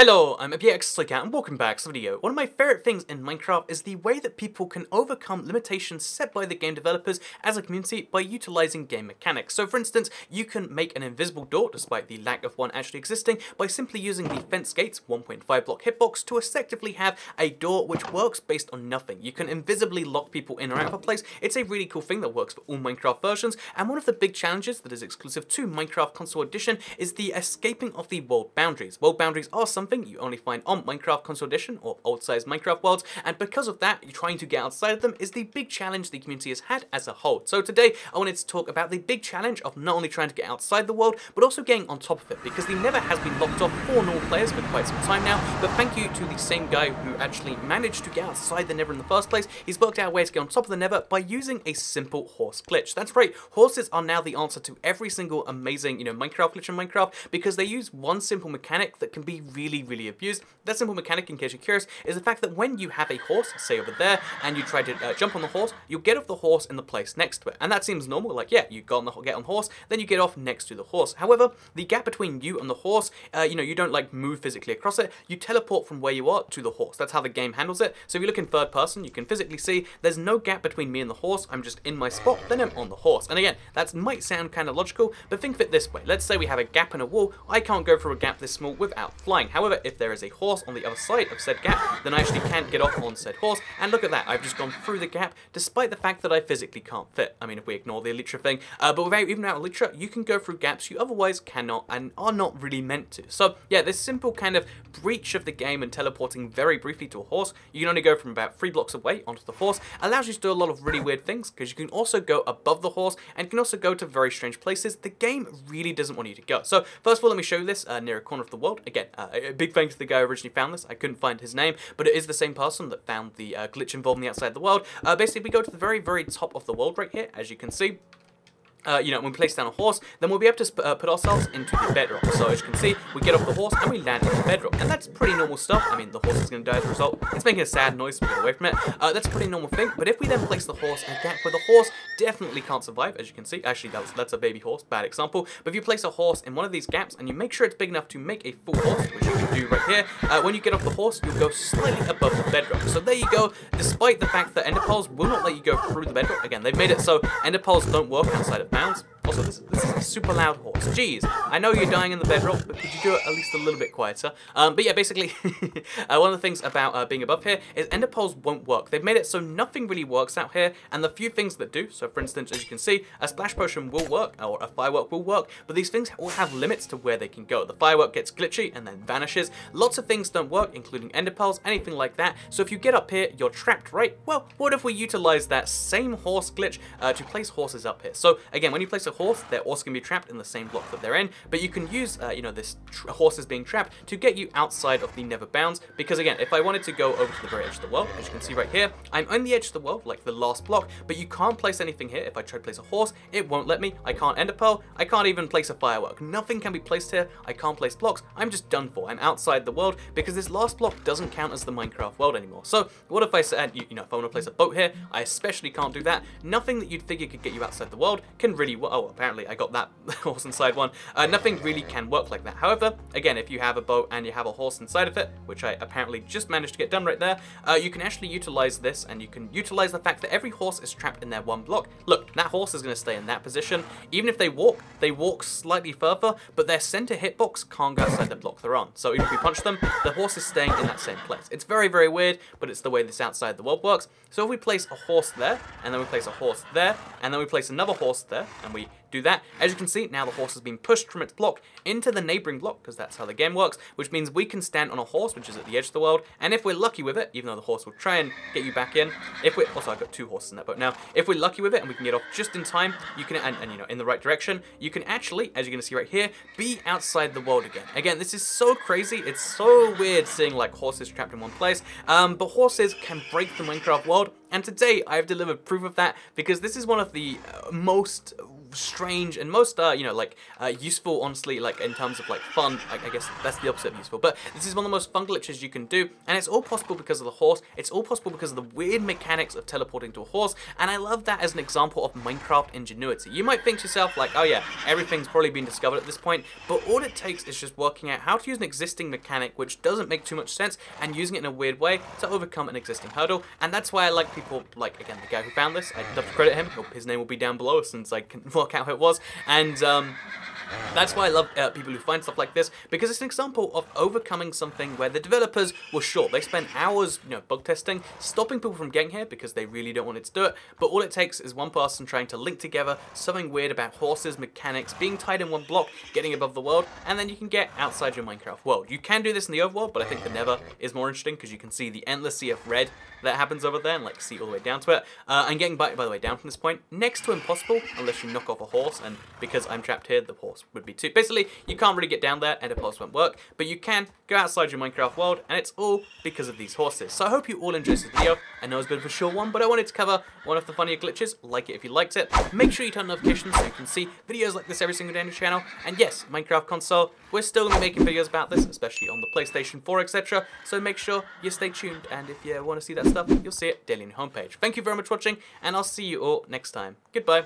Hello, I'm thegamingmineblox and welcome back to the video. One of my favourite things in Minecraft is the way that people can overcome limitations set by the game developers as a community by utilising game mechanics. So for instance, you can make an invisible door, despite the lack of one actually existing, by simply using the fence gates 1.5 block hitbox to effectively have a door which works based on nothing. You can invisibly lock people in or out of a place. It's a really cool thing that works for all Minecraft versions, and one of the big challenges that is exclusive to Minecraft Console Edition is the escaping of the world boundaries. World boundaries are something you only find on Minecraft Console Edition or old-sized Minecraft worlds, and because of that, trying to get outside of them is the big challenge the community has had as a whole. So today, I wanted to talk about the big challenge of not only trying to get outside the world, but also getting on top of it, because the Nether has been locked off for normal players for quite some time now, but thank you to the same guy who actually managed to get outside the Nether in the first place. He's worked out a way to get on top of the Nether by using a simple horse glitch. That's right, horses are now the answer to every single amazing, Minecraft glitch in Minecraft, because they use one simple mechanic that can be really abused. That simple mechanic, in case you're curious, is the fact that when you have a horse, say over there, and you try to jump on the horse, you'll get off the horse in the place next to it. And that seems normal, like, yeah, you get on the horse, then you get off next to the horse. However, the gap between you and the horse, you don't like move physically across it, you teleport from where you are to the horse. That's how the game handles it. So if you look in third person, you can physically see there's no gap between me and the horse, I'm just in my spot, then I'm on the horse. And again, that might sound kind of logical, but think of it this way. Let's say we have a gap in a wall, I can't go through a gap this small without flying. However, if there is a horse on the other side of said gap, then I actually can't get off on said horse, and look at that, I've just gone through the gap, despite the fact that I physically can't fit. I mean, if we ignore the elytra thing, but even without elytra, you can go through gaps you otherwise cannot and are not really meant to. So yeah, this simple kind of breach of the game and teleporting very briefly to a horse, you can only go from about 3 blocks away onto the horse, allows you to do a lot of really weird things, because you can also go above the horse, and you can also go to very strange places the game really doesn't want you to go. So first of all, let me show you this near a corner of the world. Again, a big thanks to the guy who originally found this. I couldn't find his name, but it is the same person that found the glitch involving the outside of the world. Basically, we go to the very top of the world right here, as you can see. When we place down a horse, then we'll be able to put ourselves into the bedrock. So as you can see, we get off the horse and we land in the bedrock. And that's pretty normal stuff. I mean, the horse is going to die as a result. It's making a sad noise, so we get away from it. That's a pretty normal thing. But if we then place the horse in a gap where the horse definitely can't survive, as you can see. Actually, that's a baby horse, bad example. But if you place a horse in one of these gaps and you make sure it's big enough to make a full horse, which you can do right here, when you get off the horse, you'll go slightly above the bedrock. So there you go. Despite the fact that ender pearls will not let you go through the bedrock. Again, they've made it so ender pearls don't work outside of bounds. Also, this is a super loud horse. Jeez, I know you're dying in the bedrock, but could you do it at least a little bit quieter? But yeah, basically, one of the things about being above here is ender pearls won't work. They've made it so nothing really works out here, and the few things that do, so for instance, as you can see, a splash potion will work, or a firework will work, but these things all have limits to where they can go. The firework gets glitchy and then vanishes. Lots of things don't work, including ender pearls, anything like that. So if you get up here, you're trapped, right? Well, what if we utilize that same horse glitch to place horses up here? So again, when you place a horse, they're also going to be trapped in the same block that they're in, but you can use, this horses being trapped to get you outside of the Nether bounds, because again, if I wanted to go over to the very edge of the world, as you can see right here, I'm on the edge of the world, like the last block, but you can't place anything here. If I try to place a horse, it won't let me. I can't ender pearl, I can't even place a firework. Nothing can be placed here, I can't place blocks, I'm just done for. I'm outside the world, because this last block doesn't count as the Minecraft world anymore. So, what if I said, if I want to place a boat here, I especially can't do that. Nothing that you'd figure could get you outside the world can really work. Oh, apparently I got that horse inside one. Nothing really can work like that. However, again, if you have a boat and you have a horse inside of it, which I apparently just managed to get done right there, you can actually utilize this, and you can utilize the fact that every horse is trapped in their one block. Look, that horse is going to stay in that position. Even if they walk slightly further, but their center hitbox can't go outside the block they're on. So even if we punch them, the horse is staying in that same place. It's very weird, but it's the way this outside the world works. So if we place a horse there, and then we place a horse there, and then we place another horse there, and we do that, as you can see, now the horse has been pushed from its block into the neighboring block, because that's how the game works, which means we can stand on a horse, which is at the edge of the world, and if we're lucky with it, even though the horse will try and get you back in, also I've got 2 horses in that boat now, if we're lucky with it and we can get off just in time, you can, and in the right direction, you can actually, as you're going to see right here, be outside the world again. Again, this is so crazy, it's so weird seeing like horses trapped in one place, but horses can break the Minecraft world, and today I have delivered proof of that, because this is one of the most strange and most, useful, honestly, like in terms of like fun. I guess that's the opposite of useful, but this is one of the most fun glitches you can do, and it's all possible because of the horse. It's all possible because of the weird mechanics of teleporting to a horse, and I love that as an example of Minecraft ingenuity. You might think to yourself like, oh yeah, everything's probably been discovered at this point, but all it takes is just working out how to use an existing mechanic which doesn't make too much sense and using it in a weird way to overcome an existing hurdle. And that's why I like people like, again, the guy who found this. I'd love to credit him. His name will be down below since I can work out who it was. And that's why I love people who find stuff like this, because it's an example of overcoming something where the developers were sure. They spent hours, bug testing, stopping people from getting here because they really don't want it to do it, but all it takes is one person trying to link together something weird about horses, mechanics, being tied in one block, getting above the world, and then you can get outside your Minecraft world. You can do this in the overworld, but I think the Nether is more interesting because you can see the endless sea of red that happens over there and like see all the way down to it. And getting by the way down from this point, next to impossible unless you knock off a horse, and because I'm trapped here, the horse would be too. Basically, you can't really get down there and the horse won't work, but you can go outside your Minecraft world, and it's all because of these horses. So I hope you all enjoyed this video. I know it's a bit of a short one, but I wanted to cover one of the funnier glitches. Like it if you liked it. Make sure you turn on notifications so you can see videos like this every single day on your channel. And yes, Minecraft console, we're still going to be making videos about this, especially on the PlayStation 4, etc. So make sure you stay tuned, and if you want to see that stuff, you'll see it daily on your homepage. Thank you very much for watching, and I'll see you all next time. Goodbye.